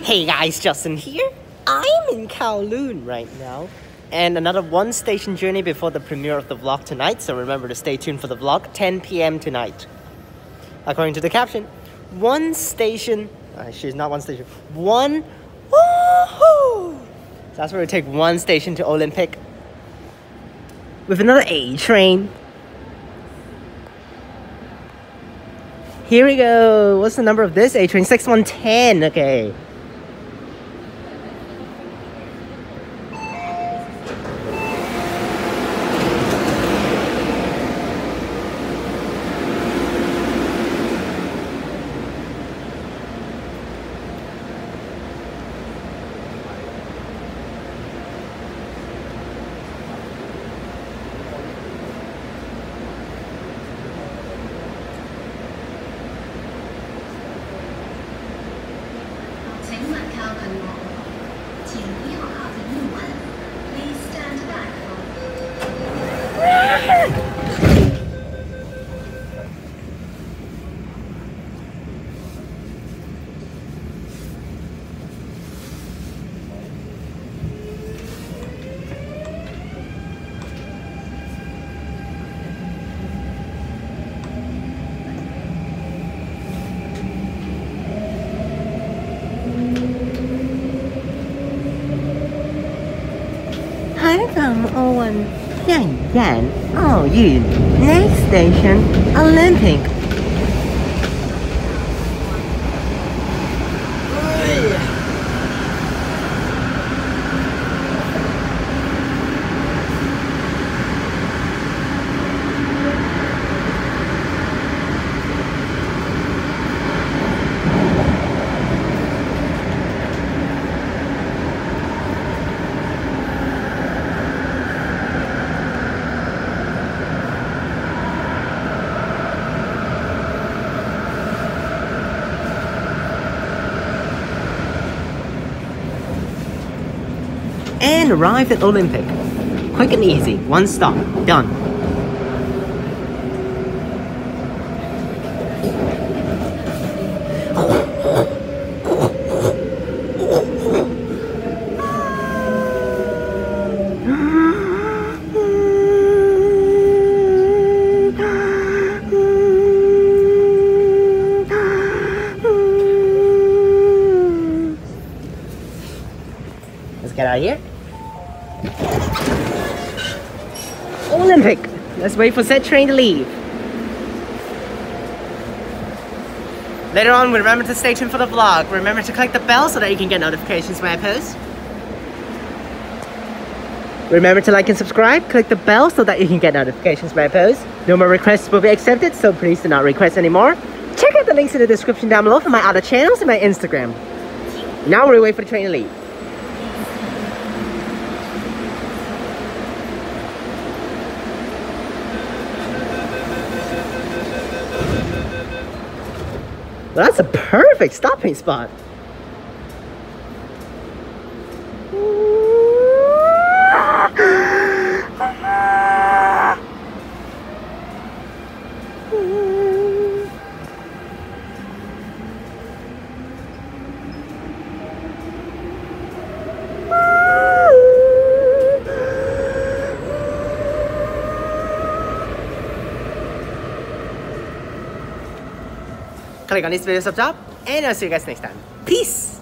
Hey guys, Justin here. I'm in Kowloon right now. And another one station journey before the premiere of the vlog tonight. So remember to stay tuned for the vlog, 10 p.m. tonight. According to the caption, one station, she's not one station, one woohoo! So that's where we take one station to Olympic with another A-Train. Here we go. What's the number of this A-Train? 6110, okay. From Owen, Pyongyang, Oyu, next station, Olympic. And arrived at Olympic. Quick and easy, one stop, done. Let's get out of here. Olympic! Let's wait for said train to leave. Later on, remember to stay tuned for the vlog. Remember to click the bell so that you can get notifications when I post. Remember to like and subscribe. Click the bell so that you can get notifications when I post. No more requests will be accepted, so please do not request anymore. Check out the links in the description down below for my other channels and my Instagram. Now we wait for the train to leave. Well, that's a perfect stopping spot. Click on this video up top, and I'll see you guys next time. Peace!